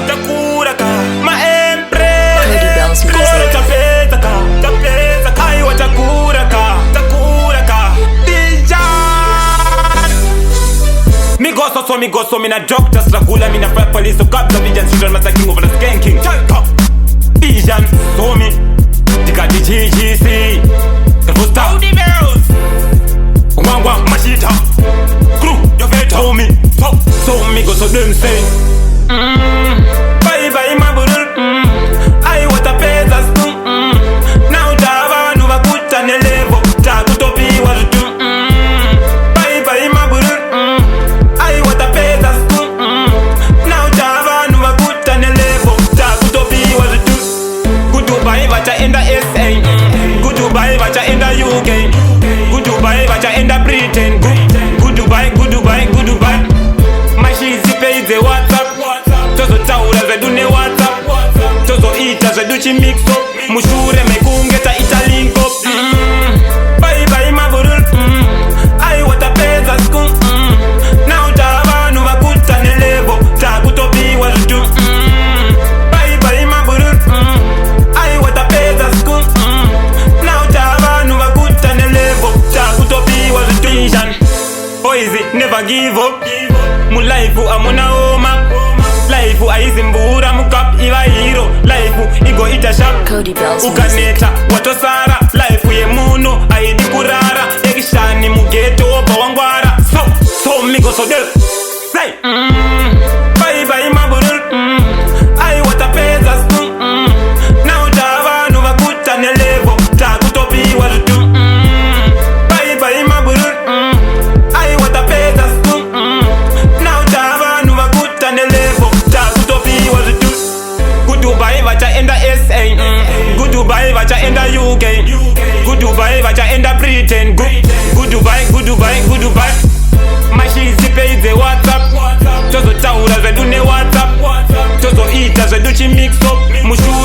takuraka maempre Cody Bells Music. tapeza aiwa takuraka Dijan Migoso mina doctor stragula mina fight police so cap the vision children must king over the skanking Dijan so me Tika DGGC the first Cody Bells Wangwa mashita crew your veto so me go so them say bye bye my brother I what a pesa now tava nuva kuta nelevo takutopi watu bye bye my brother I what a pesa now tava nuva kuta nelevo takutopi watu good Dubai bacha enda SA good Dubai bacha enda UK good Dubai bacha enda Britain good Dubai mashizi peize WhatsApp tozo taura zvedune WhatsApp tozo ita zveduchi mixo mushure mekungeta italinko bye bye maburul ai watapeza sku now tavanu vakuta nelevo takutopiwa zvitu bye bye maburul ai watapeza sku now tavanu vakuta nelevo takutopiwa zvitu boys never give up mu life amuna homa life aizimbura mukap iva hero life igo ita sharp Cody Bells ukaneta watosara life ye muno aidi kurara ekishani mugeto oba wangwara so migo so del say bye bye maburul ai watapeza stu now tavanu vakuta nelevo takutopiwa zvitu bye bye maburul ai watapeza stu now tavanu vakuta nelevo takutopiwa zvitu good Dubai vacha enda SA good Dubai vacha enda UK good Dubai vacha enda Britain good Dubai mashizi peize WhatsApp tozo taura zvedune WhatsApp tozo ita zveduchi mixo mushu